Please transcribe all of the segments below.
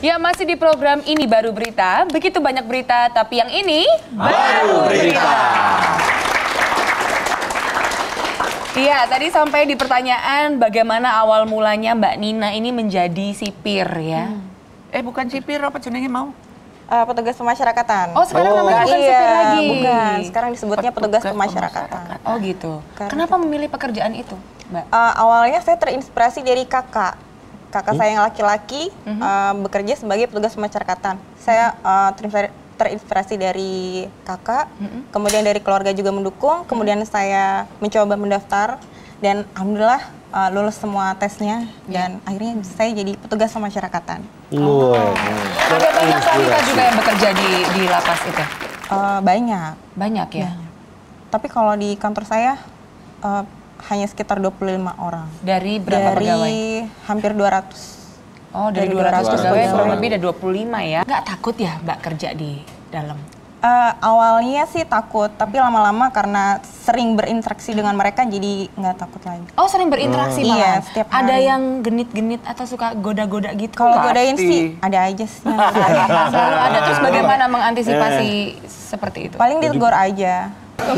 Ya, masih di program Ini Baru Berita. Begitu banyak berita, tapi yang ini baru berita. Iya, tadi sampai di pertanyaan bagaimana awal mulanya Mbak Nina ini menjadi sipir ya. Bukan sipir, apa jenenge mau? Petugas pemasyarakatan. Oh, sekarang namanya bukan sipir lagi. Bukan, sekarang disebutnya petugas pemasyarakatan. Oh gitu. Kenapa memilih pekerjaan itu, Mbak? Awalnya saya terinspirasi dari kakak. Kakak saya yang laki-laki bekerja sebagai petugas pemasyarakatan. Saya terinspirasi dari kakak, kemudian dari keluarga juga mendukung, kemudian saya mencoba mendaftar dan alhamdulillah lulus semua tesnya dan akhirnya saya jadi petugas pemasyarakatan. Ada banyak wanita juga yang bekerja di lapas itu? Banyak. Banyak ya? Banyak. Tapi kalau di kantor saya hanya sekitar 25 orang. Dari berapa pegawai? Dari hampir 200. Oh, dari 200 pegawai kurang lebih ada 25 ya? Nggak takut ya Mbak kerja di dalam? Awalnya sih takut, tapi lama-lama karena sering berinteraksi dengan mereka jadi nggak takut lagi. Oh, sering berinteraksi malah? Iya, setiap hari. Ada yang genit-genit atau suka goda-goda gitu? Kalau godain sih ada aja sih. Selalu ada. Terus bagaimana mengantisipasi seperti itu? Paling ditegur aja.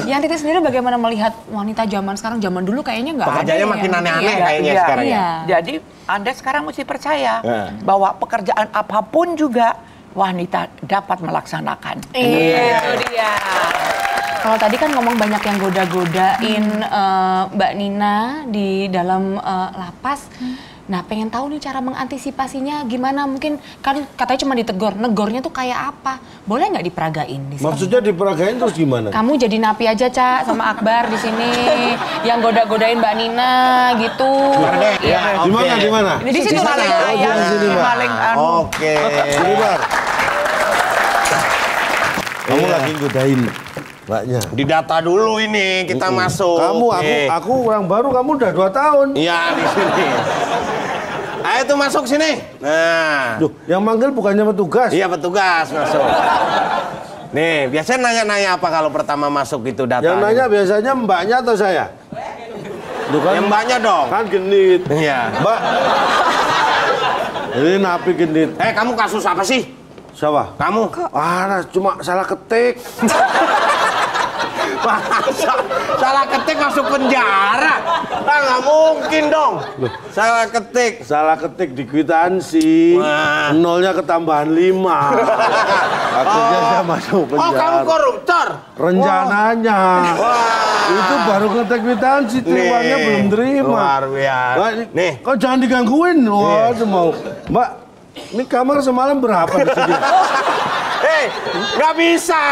Yang Titi sendiri bagaimana melihat wanita zaman sekarang? Zaman dulu kayaknya nggak ada. Pekerjaannya makin aneh-aneh kayaknya sekarang ya. Jadi Anda sekarang mesti percaya bahwa pekerjaan apapun juga wanita dapat melaksanakan. Itu dia. Kalau tadi kan ngomong banyak yang goda-godain Mbak Nina di dalam lapas. Nah, pengen tahu nih cara mengantisipasinya gimana? Mungkin kan katanya cuma ditegur. Negornya tuh kayak apa? Boleh nggak diperagain di sini? Maksudnya diperagain terus gimana? Kamu jadi napi aja, Cak, sama Akbar di sini. Yang goda-godain Mbak Nina gitu. Ya, Di mana? Di situ paling di sini, Mbak. paling Oke. Sini, Bar. Kamu lagi godain mbaknya. Didata dulu ini kita masuk. Aku orang baru, kamu udah 2 tahun. Iya, di sini. Ayo tuh masuk sini. Nah. Duh, yang manggil bukannya petugas? Iya, petugas masuk. Nih, biasanya nanya-nanya apa kalau pertama masuk itu data? Yang nanya biasanya mbaknya atau saya? Duh, kan, yang mbaknya dong. Kan genit. Iya. Mbak. Ini napi genit. Kamu kasus apa sih? Siapa? Kamu? Cuma salah ketik. Salah ketik masuk penjara? Nggak mungkin dong. Salah ketik. Salah ketik di kwitansi. Nolnya ketambahan 5. Akhirnya saya masuk penjara. Oh, kamu koruptor? Rencananya. Itu baru ngetek kwitansi, uangnya belum terima. Luar biasa. Nih, kok jangan digangguin. Wah, mau. Mbak, ini kamar semalam berapa di sini? Nggak bisa.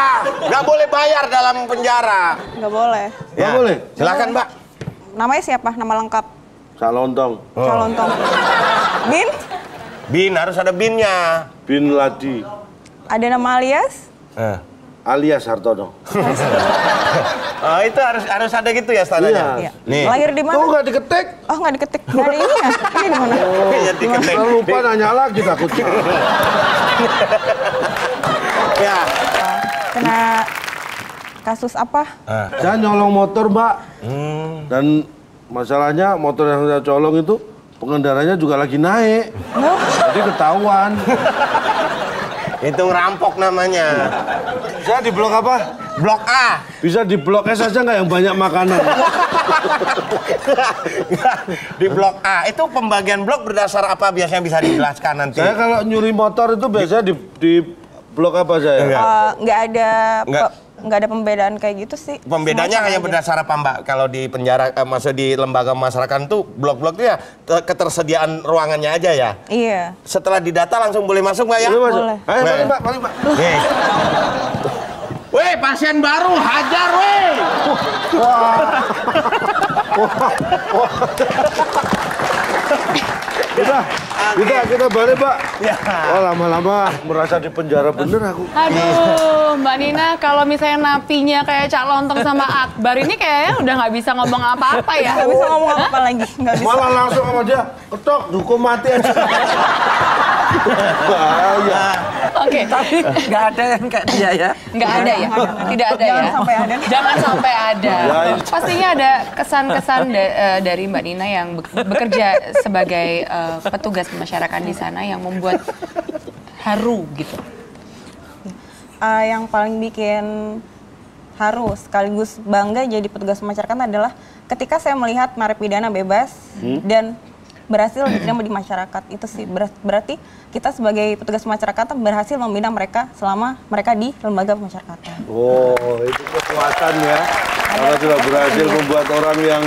Nggak boleh bayar dalam penjara. Nggak boleh. Nggak boleh? Silakan, Mbak. Namanya siapa? Nama lengkap? Salontong. Salontong. Bin? Bin, harus ada binnya. Bin Ladi. Ada nama alias? Alias Hartono. Oh, itu harus ada gitu ya standarnya? Iya. Nih. Lahir di mana? Tuh nggak diketik. Oh, nggak diketik. Nggak ada ini ya? Ini di mana? Iya, diketik. Kalau lupa nanya lagi takutnya. Ya. Kena kasus apa? Saya nyolong motor, Mbak. Dan masalahnya motor yang saya colong itu pengendaranya juga lagi naik. Jadi ketahuan. Itu ngerampok namanya. Saya di blok apa? Blok A. Bisa di blok S aja nggak yang banyak makanan? Di blok A. Itu pembagian blok berdasar apa biasanya bisa dijelaskan nanti? Saya kalau nyuri motor itu biasanya di blok apa saya? Nggak ada pembedaan kayak gitu sih. Pembedanya hanya berdasar apa, Mbak? Kalau di penjara, maksud di lembaga masyarakat tuh blok-blok itu ya ketersediaan ruangannya aja ya? Iya. Setelah didata langsung boleh masuk, Mbak ya? Boleh. Ayo, balik, Mbak. Nih. Weh, pasien baru, hajar, weh! Kita balik, Mbak. Ya. Oh, lama-lama merasa di penjara bener aku. Aduh, Mbak Nina, kalau misalnya napinya kayak Cak Lontong sama Akbar ini kayaknya udah nggak bisa ngomong apa-apa ya? Nggak bisa ngomong apa lagi. Nggak bisa. Malah langsung sama dia, ketok, hukum mati aja. Bahaya. Oke. Tapi nggak ada yang kayak dia ya. Nggak ada ya? Tidak ada ya? Jangan sampai ada. Jangan sampai ada. Pastinya ada kesan-kesan dari Mbak Nina yang bekerja sebagai petugas masyarakat di sana yang membuat haru gitu? Yang paling bikin haru sekaligus bangga jadi petugas masyarakat adalah ketika saya melihat narapidana bebas dan berhasil diterima di masyarakat. Itu sih berarti kita sebagai petugas masyarakat berhasil membina mereka selama mereka di lembaga pemasyarakatan. Oh, itu kekuatan ya. Karena sudah berhasil membuat orang yang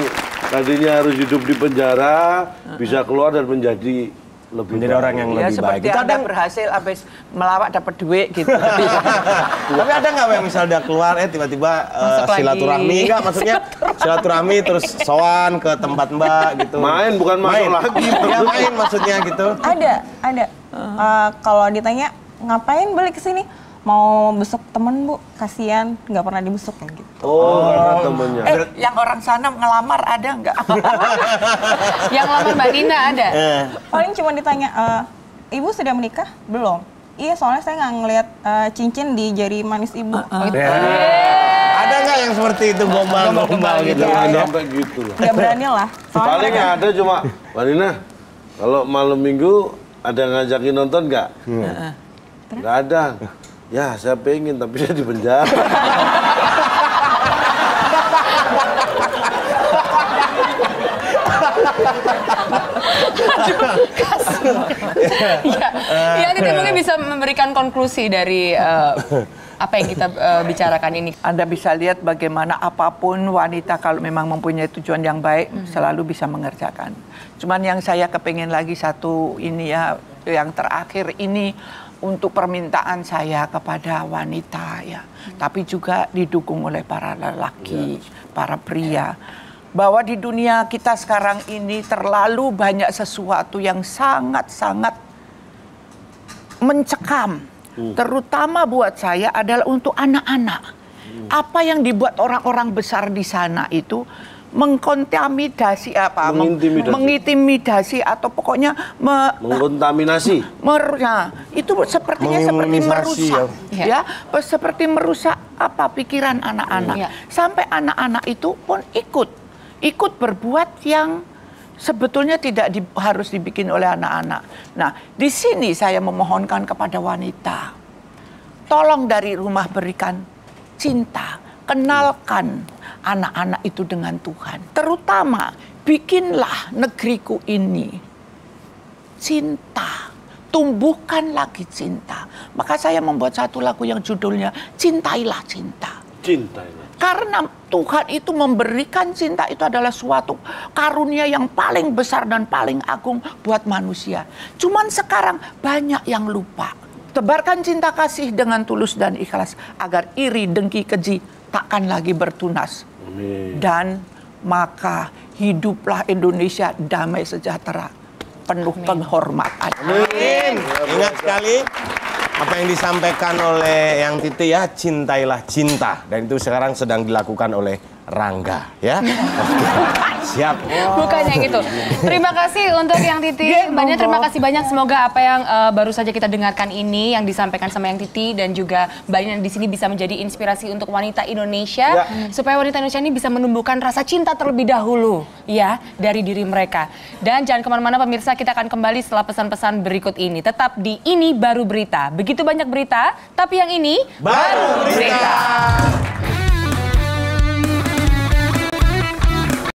tadinya harus hidup di penjara bisa keluar dan menjadi lebih Menjadi orang yang Ya lebih baik. seperti Itu Anda berhasil habis melawat dapat duit gitu. Tapi ada nggak yang misal dia keluar tiba-tiba Masuk lagi. silaturahmi nggak, maksudnya silaturahmi terus sowan ke tempat Mbak gitu. Main, bukan masuk lagi. Ya main maksudnya gitu. Ada. Kalau ditanya ngapain balik ke sini? Mau besuk temen Bu, kasihan nggak pernah dibesuk kayak gitu. Oh, karena temennya. Yang orang sana ngelamar ada nggak? Yang lamar Mbak Nina ada? Paling cuma ditanya, Ibu sudah menikah? Belum. Iya, soalnya saya nggak ngelihat cincin di jari manis Ibu. Ada nggak yang seperti itu gombal-gombal gitu? Jangan sampai gitu lah. Nggak berani lah. Soalnya Paling yang ada cuma, Mbak Nina, kalau malam minggu ada yang ngajakin nonton nggak? Nggak ada. Ya, saya pengen, tapi saya di penjara. Ya, Titi mungkin bisa memberikan konklusi dari apa yang kita bicarakan ini. Anda bisa lihat bagaimana apapun wanita kalau memang mempunyai tujuan yang baik selalu bisa mengerjakan. Cuman yang saya kepingin lagi satu ini ya, yang terakhir ini untuk permintaan saya kepada wanita ya, tapi juga didukung oleh para lelaki, para pria, bahwa di dunia kita sekarang ini terlalu banyak sesuatu yang sangat-sangat mencekam, terutama buat saya adalah untuk anak-anak. Apa yang dibuat orang-orang besar di sana itu mengkontaminasi mengintimidasi atau pokoknya Mengkontaminasi. itu sepertinya seperti merusak ya, seperti merusak apa pikiran anak-anak sampai anak-anak itu pun ikut berbuat yang sebetulnya tidak harus dibikin oleh anak-anak. Nah, di sini saya memohonkan kepada wanita, tolong dari rumah berikan cinta, kenalkan anak-anak itu dengan Tuhan. Terutama bikinlah negeriku ini cinta, tumbuhkan lagi cinta. Maka saya membuat satu lagu yang judulnya Cintailah Cinta. Cintailah. Karena Tuhan itu memberikan cinta itu adalah suatu karunia yang paling besar dan paling agung buat manusia. Cuman sekarang banyak yang lupa. Tebarkan cinta kasih dengan tulus dan ikhlas agar iri, dengki, keji takkan lagi bertunas. Amin. Dan maka hiduplah Indonesia damai sejahtera, penuh penghormatan. Amin. Ingat sekali apa yang disampaikan oleh yang Titi ya, cintailah cinta, dan itu sekarang sedang dilakukan oleh Rangga ya. Siap. Bukan yang itu. Terima kasih untuk yang Titi. Mbak Nina, terima kasih banyak. Semoga apa yang baru saja kita dengarkan ini yang disampaikan sama yang Titi dan juga Mbak Nina di sini bisa menjadi inspirasi untuk wanita Indonesia supaya wanita Indonesia ini bisa menumbuhkan rasa cinta terlebih dahulu ya dari diri mereka. Dan jangan kemana-mana pemirsa, kita akan kembali setelah pesan-pesan berikut ini. Tetap di Ini Baru Berita. Begitu banyak berita, tapi yang ini baru berita.